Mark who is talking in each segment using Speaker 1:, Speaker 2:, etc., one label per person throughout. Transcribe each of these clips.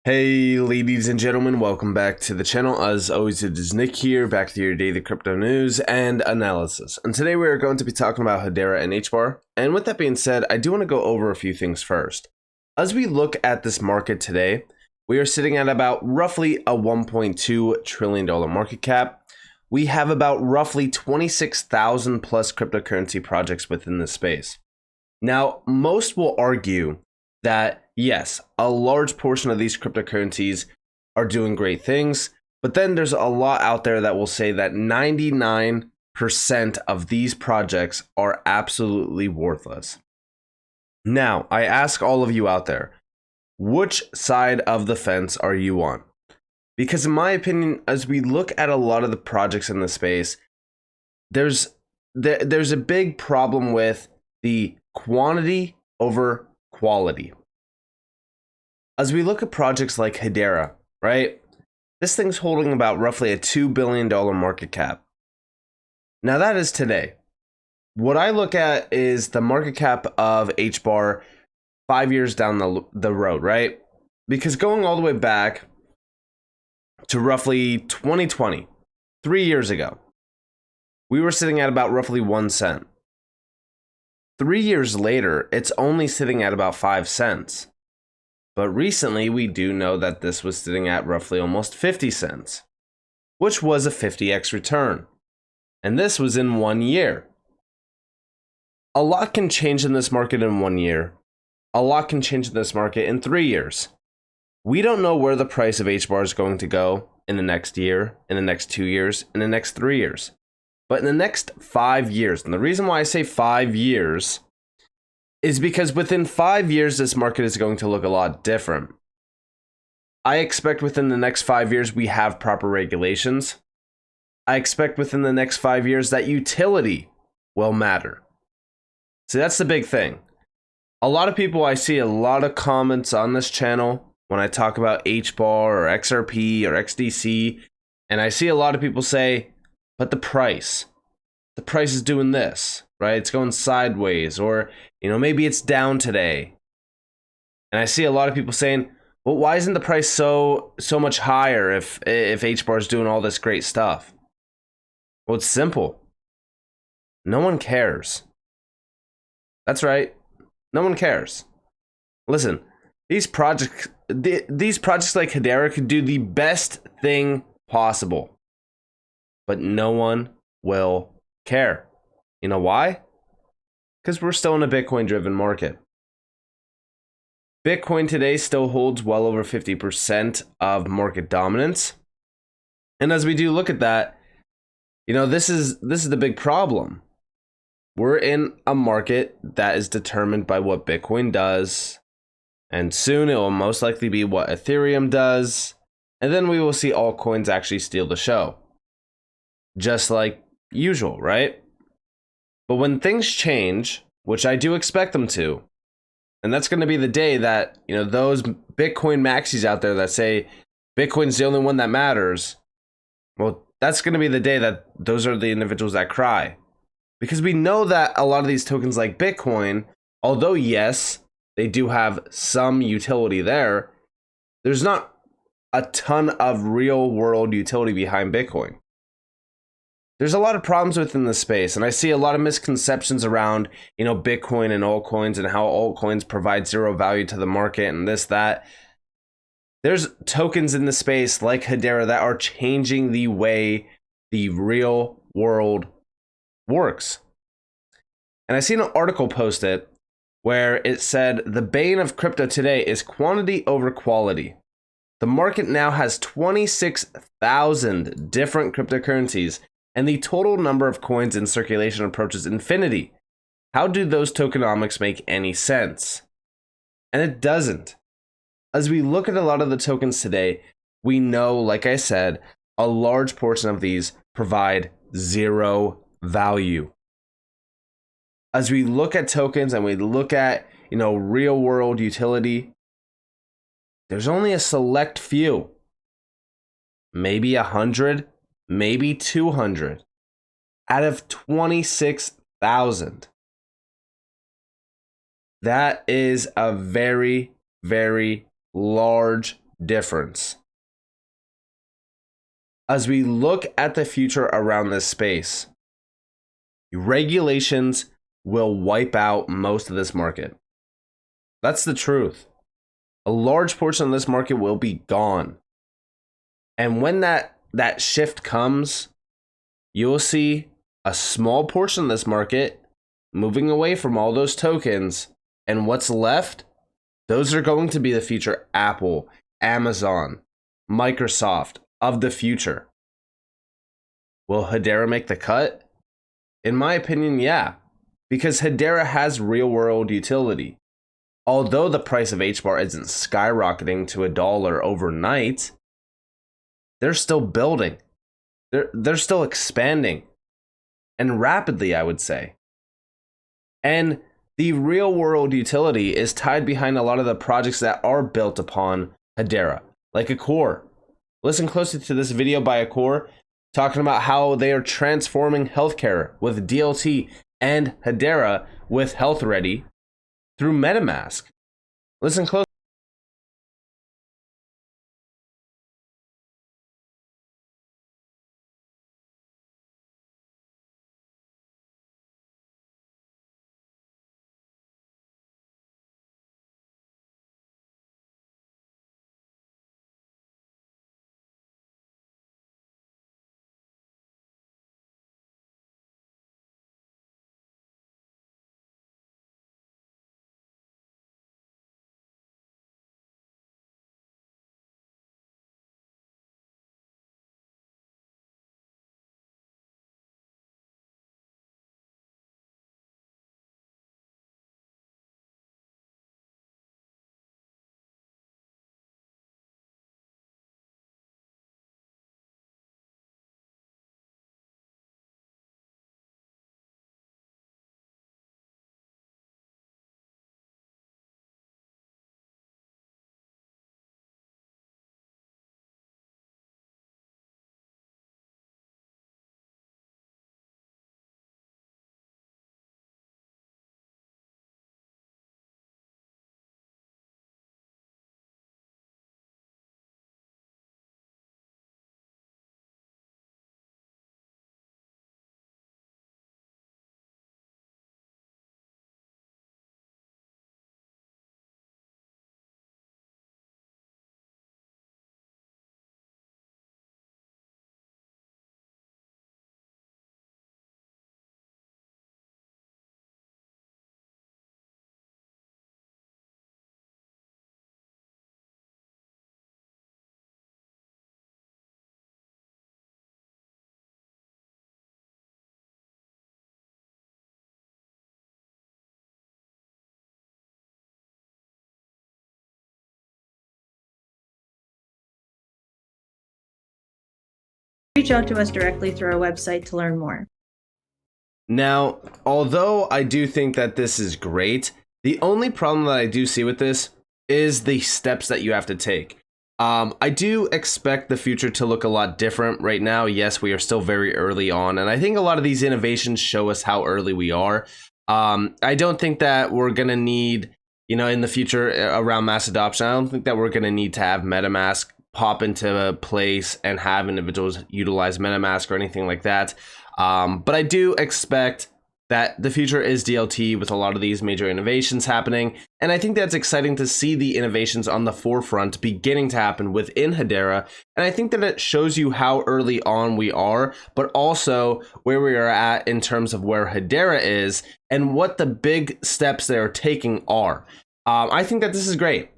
Speaker 1: Hey ladies and gentlemen, welcome back to the channel. As always, it is Nick here, back to your daily crypto news and analysis. And today we are going to be talking about Hedera and HBAR. And with that being said, I do want to go over a few things first. As we look at this market today, we are sitting at about roughly a $1.2 trillion market cap. We have about roughly 26,000 plus cryptocurrency projects within this space. Now, most will argue that yes, a large portion of these cryptocurrencies are doing great things, but then there's a lot out there that will say that 99% of these projects are absolutely worthless. Now, I ask all of you out there, which side of the fence are you on? Because in my opinion, as we look at a lot of the projects in the space, there's a big problem with the quantity over quality. As we look at projects like Hedera, right? This thing's holding about roughly a $2 billion market cap. Now that is today. What I look at is the market cap of HBAR 5 years down the road, right? Because going all the way back to roughly 2020, 3 years ago, we were sitting at about roughly 1 cent. 3 years later, it's only sitting at about 5 cents. But recently, we do know that this was sitting at roughly almost 50 cents, which was a 50x return. And this was in 1 year. A lot can change in this market in 1 year. A lot can change in this market in 3 years. We don't know where the price of HBAR is going to go in the next year, in the next 2 years, in the next 3 years. But in the next 5 years, and the reason why I say 5 years is because within 5 years, this market is going to look a lot different. I expect within the next 5 years, we have proper regulations. I expect within the next 5 years that utility will matter. So that's the big thing. A lot of people, I see a lot of comments on this channel when I talk about HBAR or XRP or XDC, and I see a lot of people say, but the price is doing this, right? It's going sideways, or, maybe it's down today. And I see a lot of people saying, well, why isn't the price so much higher if HBAR is doing all this great stuff? Well, it's simple. No one cares. That's right. No one cares. Listen, these projects like Hedera could do the best thing possible, but no one will care. You know why? Because we're still in a Bitcoin-driven market. Bitcoin today still holds well over 50% of market dominance. And as we do look at that, this is the big problem. We're in a market that is determined by what Bitcoin does, and soon it will most likely be what Ethereum does, and then we will see altcoins actually steal the show. Just like usual, right? But when things change, which I do expect them to, and that's going to be the day that, those Bitcoin maxis out there that say Bitcoin's the only one that matters, well, that's going to be the day that those are the individuals that cry. Because we know that a lot of these tokens like Bitcoin, although yes, they do have some utility there, there's not a ton of real world utility behind Bitcoin. There's a lot of problems within the space, and I see a lot of misconceptions around, Bitcoin and altcoins and how altcoins provide zero value to the market and this, that. There's tokens in the space like Hedera that are changing the way the real world works. And I seen an article posted where it said the bane of crypto today is quantity over quality. The market now has 26,000 different cryptocurrencies, and the total number of coins in circulation approaches infinity. How do those tokenomics make any sense? And it doesn't. As we look at a lot of the tokens today, we know, like I said, a large portion of these provide zero value. As we look at tokens and we look at, real world utility, there's only a select few, maybe 100, maybe 200 out of 26,000. That is a very, very large difference. As we look at the future around this space, regulations will wipe out most of this market. That's the truth. A large portion of this market will be gone. And when that shift comes, you'll see a small portion of this market moving away from all those tokens. And what's left, those are going to be the future Apple, Amazon, Microsoft of the future. Will Hedera make the cut? In my opinion, yeah, because Hedera has real-world utility. Although the price of HBAR isn't skyrocketing to $1 overnight, they're still building. They're still expanding. And rapidly, I would say. And the real-world utility is tied behind a lot of the projects that are built upon Hedera, like Accor. Listen closely to this video by Accor, talking about how they are transforming healthcare with DLT and Hedera with Health Ready through MetaMask. Listen close.
Speaker 2: Reach out to us directly through our website to learn more.
Speaker 1: Now, although I do think that this is great, the only problem that I do see with this is the steps that you have to take. I do expect the future to look a lot different right now. Yes, we are still very early on, and I think a lot of these innovations show us how early we are. I don't think that we're going to need, in the future around mass adoption, I don't think that we're going to need to have MetaMask pop into place and have individuals utilize MetaMask or anything like that. But I do expect that the future is DLT with a lot of these major innovations happening. And I think that's exciting to see the innovations on the forefront beginning to happen within Hedera. And I think that it shows you how early on we are, but also where we are at in terms of where Hedera is and what the big steps they're taking are. I think that this is great.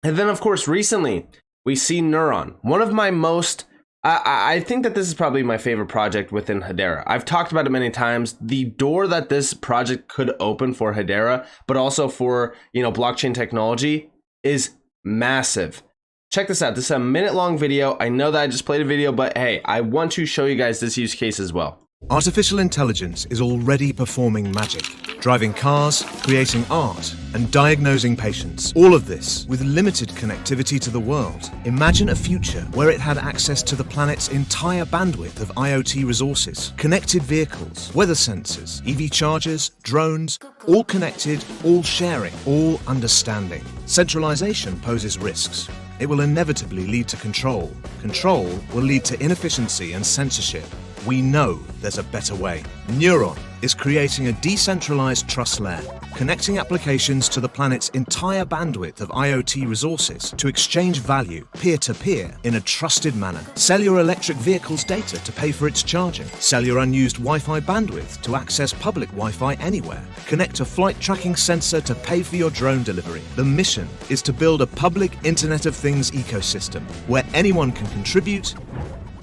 Speaker 1: And then, of course, recently we see Neuron, one of my most I think that this is probably my favorite project within Hedera. I've talked about it many times. The door that this project could open for Hedera, but also for, blockchain technology is massive. Check this out. This is a minute-long video. I know that I just played a video, but hey, I want to show you guys this use case as well.
Speaker 3: Artificial intelligence is already performing magic, driving cars, creating art, and diagnosing patients. All of this with limited connectivity to the world. Imagine a future where it had access to the planet's entire bandwidth of IoT resources, connected vehicles, weather sensors, EV chargers, drones, all connected, all sharing, all understanding. Centralization poses risks. it will inevitably lead to control. Control will lead to inefficiency and censorship. We know there's a better way. Neuron is creating a decentralized trust layer, connecting applications to the planet's entire bandwidth of IoT resources to exchange value peer-to-peer in a trusted manner. Sell your electric vehicle's data to pay for its charging. Sell your unused Wi-Fi bandwidth to access public Wi-Fi anywhere. Connect a flight tracking sensor to pay for your drone delivery. The mission is to build a public Internet of Things ecosystem where anyone can contribute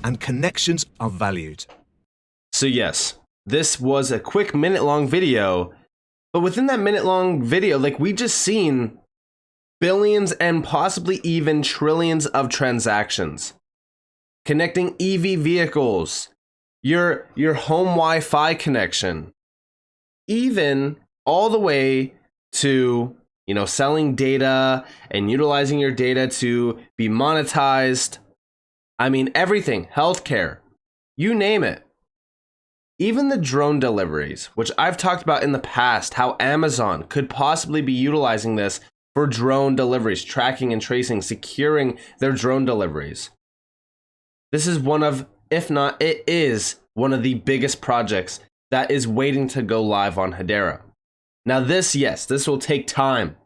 Speaker 3: and connections are valued.
Speaker 1: So yes, this was a quick minute-long video, but within that minute-long video, like, we just seen billions and possibly even trillions of transactions connecting EV vehicles, your home Wi-Fi connection, even all the way to, you know, selling data and utilizing your data to be monetized. I mean, everything, healthcare, you name it. Even the drone deliveries, which I've talked about in the past, how Amazon could possibly be utilizing this for drone deliveries, tracking and tracing, securing their drone deliveries. This is one of, if not, it is one of the biggest projects that is waiting to go live on Hedera. Now this, yes, this will take time.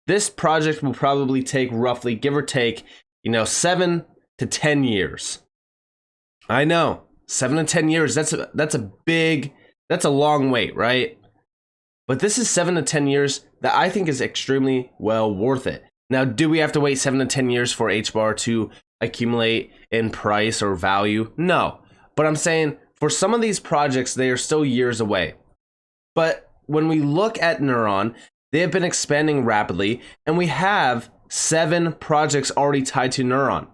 Speaker 1: This project will probably take roughly, give or take, 7 to 10 years. I know, 7 to 10 years, that's a long wait, right? But this is 7 to 10 years that I think is extremely well worth it. Now, do we have to wait 7 to 10 years for HBAR to accumulate in price or value? No, but I'm saying for some of these projects, they are still years away. But when we look at Neuron, they have been expanding rapidly, and we have 7 projects already tied to Neuron.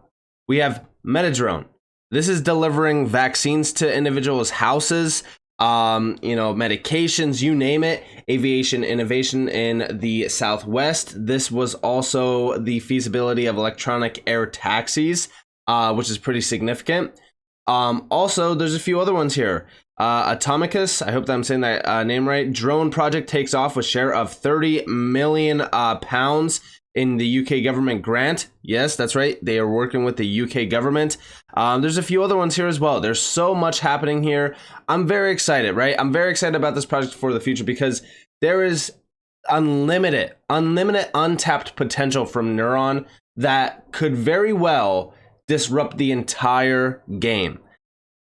Speaker 1: We have Metadrone. This is delivering vaccines to individuals' houses, medications, you name it. Aviation innovation in the Southwest. This was also the feasibility of electronic air taxis, which is pretty significant. Also, there's a few other ones here. Atomicus, I hope that I'm saying that name right. Drone project takes off with share of 30 million pounds in the UK government grant. Yes, that's right. They are working with the UK government. There's a few other ones here as well. There's so much happening here. I'm very excited, right? I'm very excited about this project for the future because there is unlimited, untapped potential from Neuron that could very well disrupt the entire game.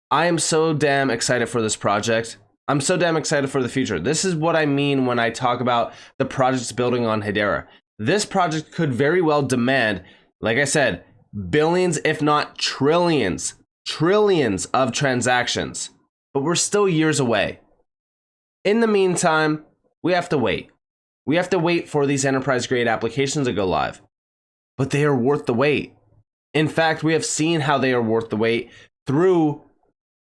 Speaker 1: I am so damn excited for this project. I'm so damn excited for the future. This is what I mean when I talk about the projects building on Hedera. This project could very well demand, like I said, billions, if not trillions of transactions. But we're still years away. In the meantime, we have to wait. We have to wait for these enterprise-grade applications to go live. But they are worth the wait. In fact, we have seen how they are worth the wait through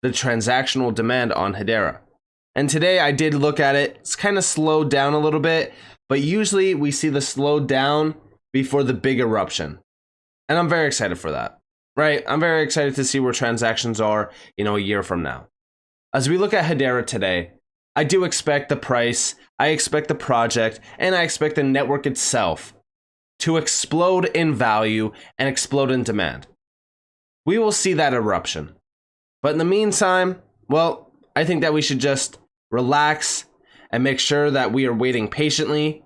Speaker 1: the transactional demand on Hedera. And today I did look at it. It's kind of slowed down a little bit, but usually we see the slow down before the big eruption. And I'm very excited for that, right? I'm very excited to see where transactions are, a year from now. As we look at Hedera today, I do expect the price, I expect the project, and I expect the network itself to explode in value and explode in demand. We will see that eruption. But in the meantime, well, I think that we should just relax and make sure that we are waiting patiently.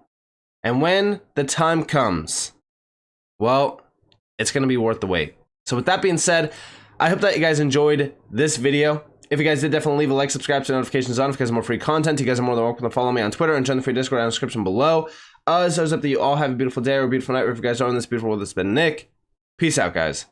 Speaker 1: And when the time comes, well, it's going to be worth the wait. So with that being said, I hope that you guys enjoyed this video. If you guys did, definitely leave a like, subscribe, turn notifications on if you guys have more free content. You guys are more than welcome to follow me on Twitter and join the free Discord in the description below. So I hope that you all have a beautiful day or a beautiful night, wherever you guys are in this beautiful world. This has been Nick. Peace out, guys.